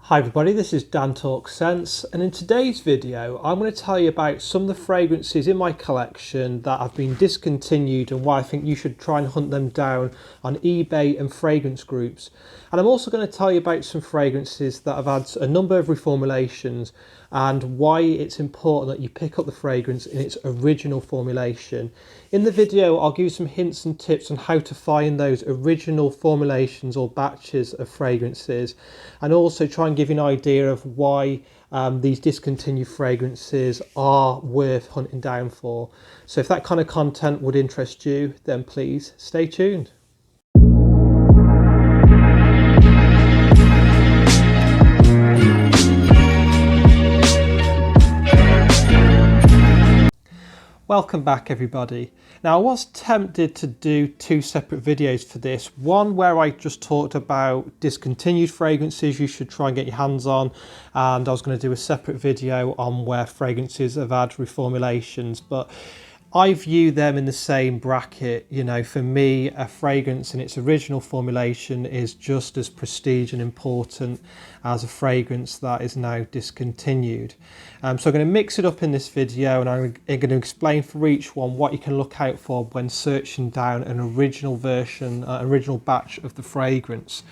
Hi everybody, this is Dan Talks Sense, and in today's video I'm going to tell you about some of the fragrances in my collection that have been discontinued and why I think you should try and hunt them down on eBay and fragrance groups. And I'm also going to tell you about some fragrances that have had a number of reformulations and why it's important that you pick up the fragrance in its original formulation. In the video I'll give you some hints and tips on how to find those original formulations or batches of fragrances, and also try and give you an idea of why these discontinued fragrances are worth hunting down for. So if that kind of content would interest you, then please stay tuned. Welcome back everybody. Now I was tempted to do two separate videos for this. One where I just talked about discontinued fragrances you should try and get your hands on, and I was going to do a separate video on where fragrances have had reformulations, but I view them in the same bracket. You know, for me a fragrance in its original formulation is just as prestige and important as a fragrance that is now discontinued. So I'm going to mix it up in this video, and I'm going to explain for each one what you can look out for when searching down an original version, original batch of the fragrance.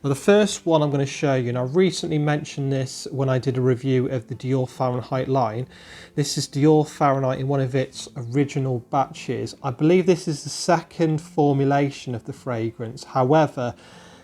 Now the first one I'm going to show you, and I recently mentioned this when I did a review of the Dior Fahrenheit line. This is Dior Fahrenheit in one of its original batches. I believe this is the second formulation of the fragrance. However,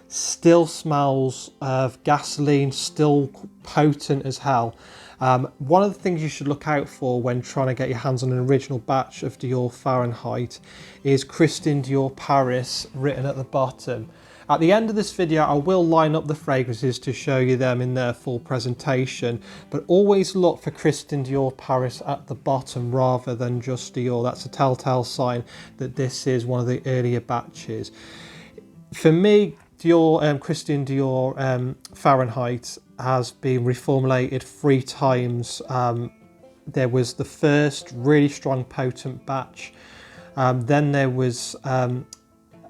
still smells of gasoline, still potent as hell. One of the things you should look out for when trying to get your hands on an original batch of Dior Fahrenheit is Christian Dior Paris written at the bottom. At the end of this video I will line up the fragrances to show you them in their full presentation, but always look for Christian Dior Paris at the bottom rather than just Dior. That's a telltale sign that this is one of the earlier batches. For me, Christian Dior Fahrenheit has been reformulated 3 times. There was the first really strong potent batch, then there was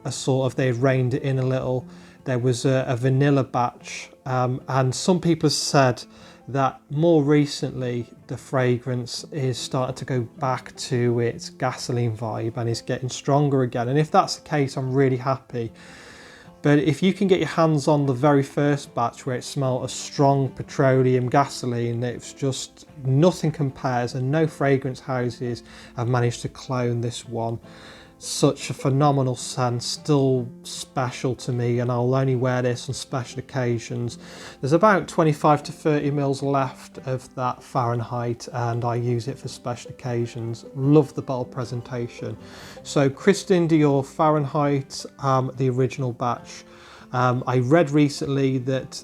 a sort of, they reined it in a little. There was a vanilla batch, and some people have said that more recently the fragrance is starting to go back to its gasoline vibe and is getting stronger again. And if that's the case, I'm really happy. But if you can get your hands on the very first batch where it smelled of strong petroleum gasoline, it's just nothing compares, and no fragrance houses have managed to clone this one. Such a phenomenal scent, still special to me, and I'll only wear this on special occasions. There's about 25 to 30 mils left of that Fahrenheit, and I use it for special occasions. Love the bottle presentation. So Christian Dior Fahrenheit, the original batch. I read recently that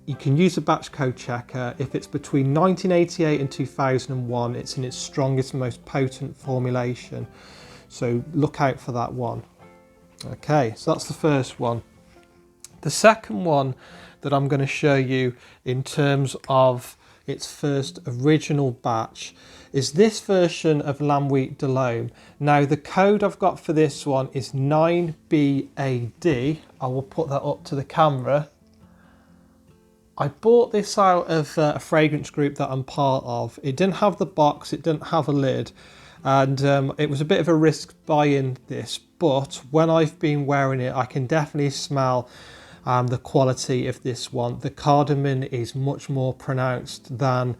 you can use a batch code checker. If it's between 1988 and 2001, it's in its strongest, most potent formulation. So look out for that one. Okay, so that's the first one. The second one that I'm going to show you in terms of its first original batch is this version of Nuit de L'Homme. Now the code I've got for this one is 9BAD. I will put that up to the camera. I bought this out of a fragrance group that I'm part of. It didn't have the box, it didn't have a lid. And it was a bit of a risk buying this, but when I've been wearing it, I can definitely smell the quality of this one. The cardamom is much more pronounced than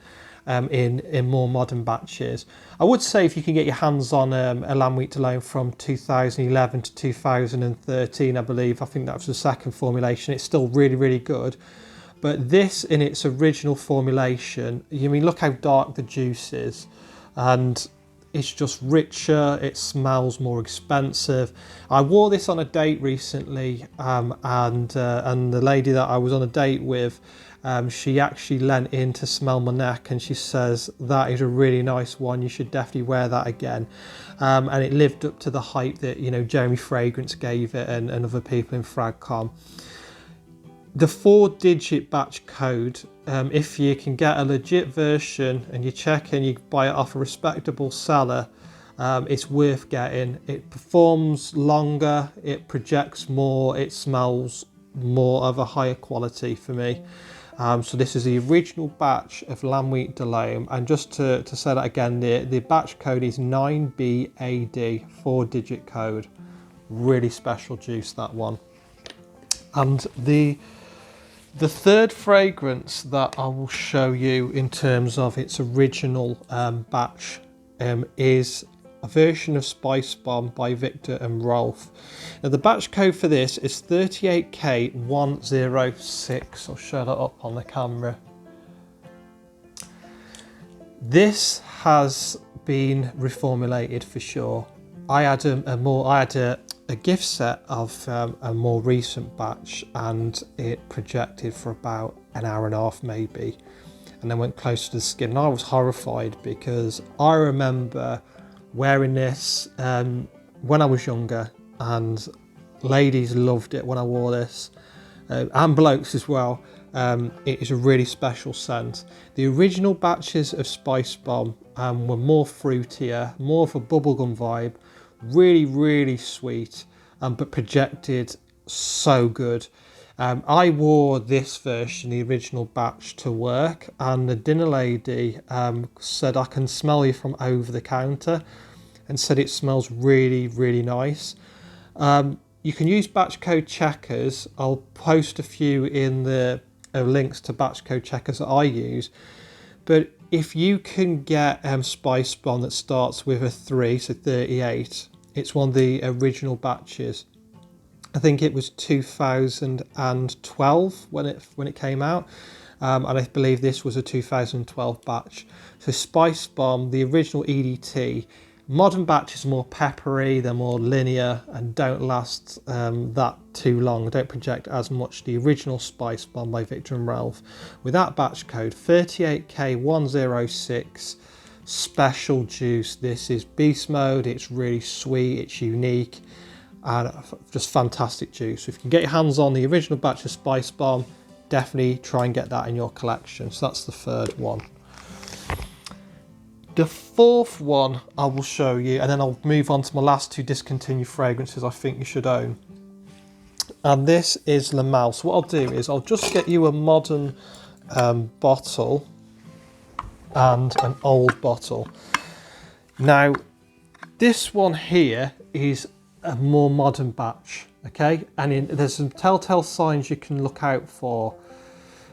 in more modern batches. I would say if you can get your hands on a Nuit de L'Homme from 2011 to 2013, I believe, I think that was the second formulation, it's still really, really good. But this in its original formulation, you mean, look how dark the juice is, and it's just richer, it smells more expensive. I wore this on a date recently, and the lady that I was on a date with, she actually leant in to smell my neck, and she says, that is a really nice one, you should definitely wear that again. And it lived up to the hype that, you know, Jeremy Fragrance gave it, and other people in Fragcom. The 4-digit batch code, if you can get a legit version and you check and you buy it off a respectable seller, it's worth getting. It performs longer, it projects more, it smells more of a higher quality for me. So this is the original batch of Nuit de L'Homme, and just to say that again, the batch code is 9BAD, 4-digit code. Really special juice, that one. And the third fragrance that I will show you in terms of its original batch is a version of Spicebomb by Victor and Rolf. Now the batch code for this is 38K106. I'll show that up on the camera. This has been reformulated for sure. I had a gift set of a more recent batch, and it projected for about an hour and a half maybe, and then went close to the skin, and I was horrified because I remember wearing this when I was younger, and ladies loved it when I wore this, and blokes as well. It is a really special scent. The original batches of Spicebomb were more fruitier, more of a bubblegum vibe, really sweet, but projected so good. I wore this version, the original batch, to work, and the dinner lady said, "I can smell you from over the counter," and said it smells really nice. You can use batch code checkers. I'll post a few in the links to batch code checkers that I use, but if you can get Spicebomb that starts with a 3, so 38, it's one of the original batches. I think it was 2012 when it came out, and I believe this was a 2012 batch. So Spicebomb, the original EDT. Modern batches are more peppery, they're more linear, and don't last that too long. They don't project as much. The original Spicebomb by Victor and Rolf, with that batch code 38K106, special juice. This is beast mode. It's really sweet, it's unique, and just fantastic juice. If you can get your hands on the original batch of Spicebomb, definitely try and get that in your collection. So that's the third one. The fourth one I will show you, and then I'll move on to my last 2 discontinued fragrances I think you should own. And this is Le Male. So what I'll do is I'll just get you a modern bottle and an old bottle. Now, this one here is a more modern batch, okay? And there's some telltale signs you can look out for.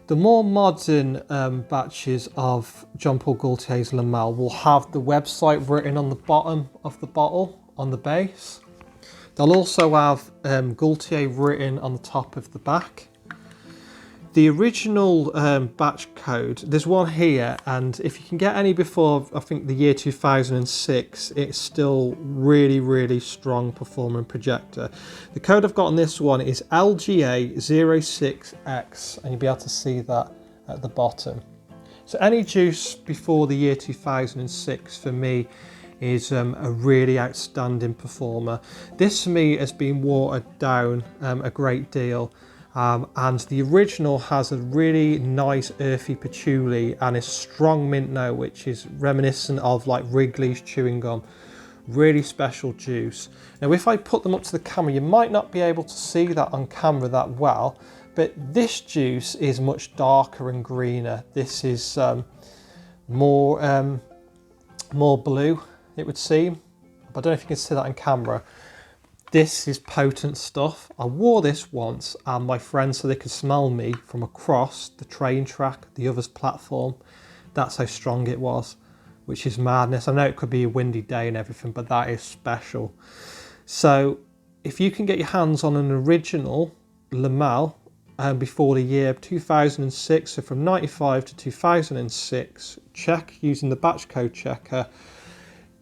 The more modern batches of Jean Paul Gaultier's Le Male will have the website written on the bottom of the bottle, on the base. They'll also have Gaultier written on the top of the back. The original batch code, there's one here, and if you can get any before, I think, the year 2006, it's still really strong performer and projector. The code I've got on this one is LGA06X, and you'll be able to see that at the bottom. So any juice before the year 2006 for me is a really outstanding performer. This for me has been watered down a great deal. And the original has a really nice earthy patchouli and a strong mint note, which is reminiscent of like Wrigley's chewing gum. Really special juice. Now if I put them up to the camera, you might not be able to see that on camera that well, but this juice is much darker and greener. This is more blue, it would seem, but I don't know if you can see that on camera. This is potent stuff. I wore this once, and my friends said they could smell me from across the train track, the other's platform. That's how strong it was, which is madness. I know it could be a windy day and everything, but that is special. So if you can get your hands on an original Le Male before the year 2006, so from 95 to 2006, check using the batch code checker.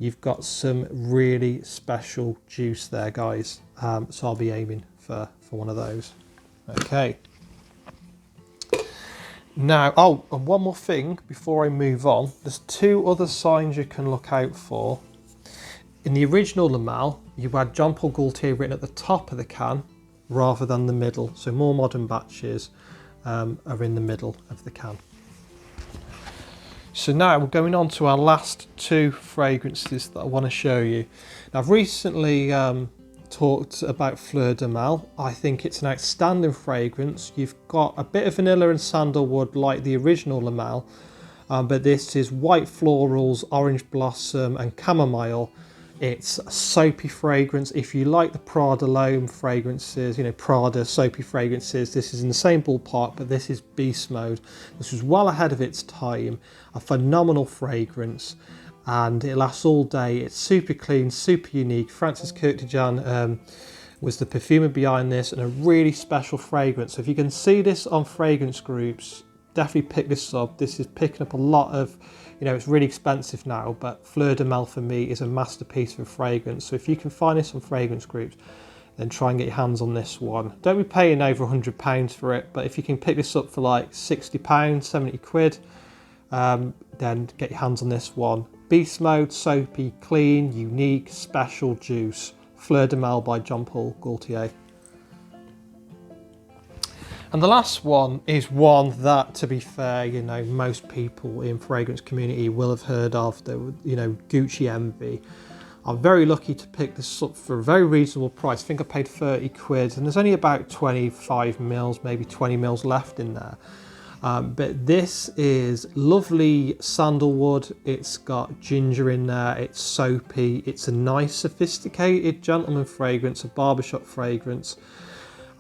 You've got some really special juice there, guys. So I'll be aiming for one of those. Okay. Now, oh, and one more thing before I move on. There's 2 other signs you can look out for. In the original Le Male, you had Jean Paul Gaultier written at the top of the can rather than the middle. So more modern batches are in the middle of the can. So now we're going on to our last 2 fragrances that I want to show you. Now, I've recently talked about Fleur de Mal. I think it's an outstanding fragrance. You've got a bit of vanilla and sandalwood like the original Le Mal, but this is white florals, orange blossom and chamomile. It's a soapy fragrance. If you like the Prada L'Homme fragrances, you know, Prada soapy fragrances, this is in the same ballpark, but this is beast mode. This was well ahead of its time, a phenomenal fragrance, and it lasts all day. It's super clean, super unique. Francis Kurkdjian was the perfumer behind this, and a really special fragrance. So if you can see this on fragrance groups, definitely pick this up. This is picking up a lot of, you know, it's really expensive now, but Fleur de Mal for me is a masterpiece of a fragrance. So if you can find this on fragrance groups, then try and get your hands on this one. Don't be paying over £100 for it, but if you can pick this up for like £60, 70 quid, then get your hands on this one. Beast mode, soapy, clean, unique, special juice. Fleur de Mal by Jean Paul Gaultier. And the last one is one that, to be fair, you know, most people in fragrance community will have heard of, the, you know, Gucci Envy. I'm very lucky to pick this up for a very reasonable price. I think I paid 30 quid, and there's only about 25 mils, maybe 20 mils left in there. But this is lovely sandalwood. It's got ginger in there. It's soapy. It's a nice, sophisticated gentleman fragrance, a barbershop fragrance.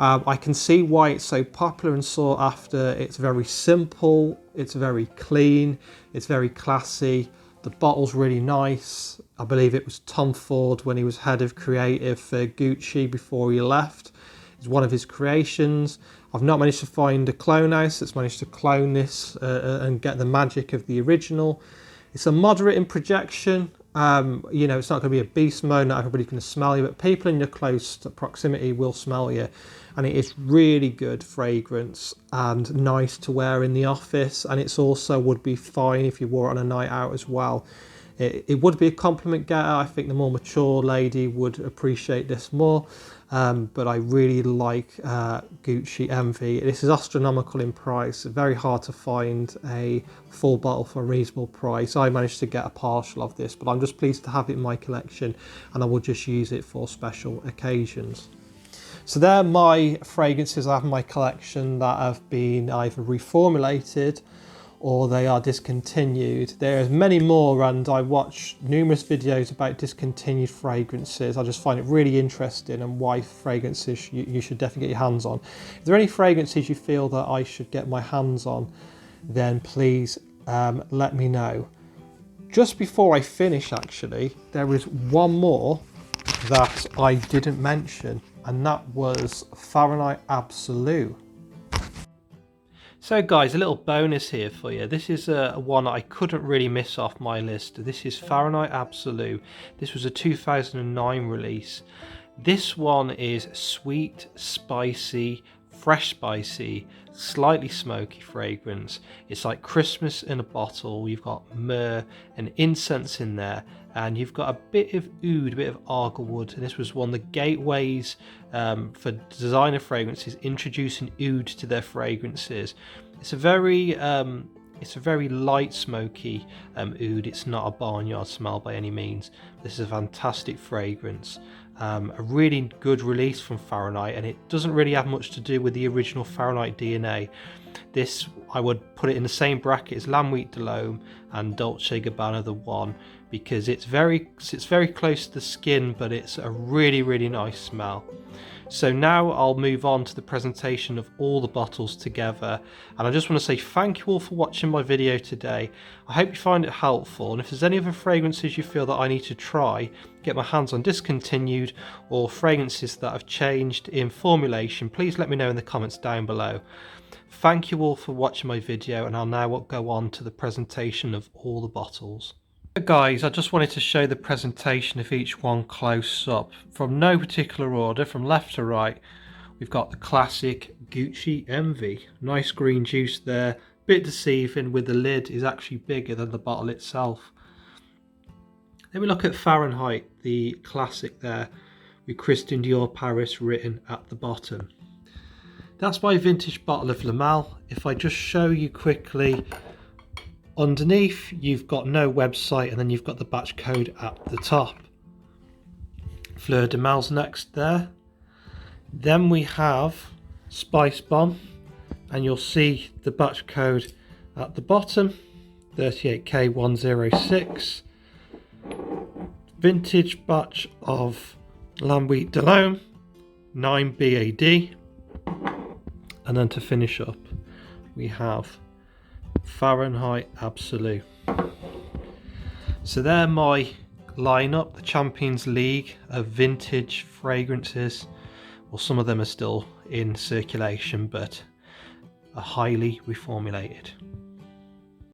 I can see why it's so popular and sought after. It's very simple, it's very clean, it's very classy. The bottle's really nice. I believe it was Tom Ford when he was head of creative for Gucci before he left. It's one of his creations. I've not managed to find a clone house that's managed to clone this and get the magic of the original. It's a moderate in projection. You know, it's not going to be a beast mode, not everybody's going to smell you, but people in your close proximity will smell you. And it is really good fragrance and nice to wear in the office, and it's also would be fine if you wore it on a night out as well. It would be a compliment getter. I think the more mature lady would appreciate this more, but I really like Gucci Envy. This is astronomical in price, very hard to find a full bottle for a reasonable price. I managed to get a partial of this, but I'm just pleased to have it in my collection, and I will just use it for special occasions. So they're my fragrances I have in my collection that have been either reformulated or they are discontinued. There's many more, and I watch numerous videos about discontinued fragrances. I just find it really interesting, and why fragrances you should definitely get your hands on. If there are any fragrances you feel that I should get my hands on, then please let me know. Just before I finish, actually, there is one more that I didn't mention, and that was Fahrenheit Absolute. So guys, a little bonus here for you. This is one I couldn't really miss off my list. This is Fahrenheit Absolute. This was a 2009 release. This one is sweet, spicy, fresh spicy, slightly smoky fragrance. It's like Christmas in a bottle. You've got myrrh and incense in there, and you've got a bit of oud, a bit of arglewood. And this was one of the gateways for designer fragrances, introducing oud to their fragrances. It's a very light smoky oud. It's not a barnyard smell by any means. This is a fantastic fragrance. A really good release from Fahrenheit, and it doesn't really have much to do with the original Fahrenheit DNA. This, I would put it in the same bracket as Nuit de L'Homme and Dolce & Gabbana The One, because it's very close to the skin, but it's a really nice smell. So now I'll move on to the presentation of all the bottles together, and I just want to say thank you all for watching my video today. I hope you find it helpful, and if there's any other fragrances you feel that I need to try, get my hands on discontinued, or fragrances that have changed in formulation, please let me know in the comments down below. Thank you all for watching my video, and I'll now go on to the presentation of all the bottles. Guys, I just wanted to show the presentation of each one close up, from no particular order, from left to right. We've got the classic Gucci Envy, nice green juice there, bit deceiving with the lid is actually bigger than the bottle itself. Then we look at Fahrenheit, the classic there, with Christian Dior Paris written at the bottom. That's my vintage bottle of Le Mal. If I just show you quickly, underneath you've got no website, and then you've got the batch code at the top. Fleur de Mal's next there. Then we have Spicebomb, and you'll see the batch code at the bottom, 38K106. Vintage batch of Nuit de L'Homme, 9 BAD. And then to finish up, we have Fahrenheit Absolute. So they're my lineup, the Champions League of vintage fragrances. Well, some of them are still in circulation, but are highly reformulated.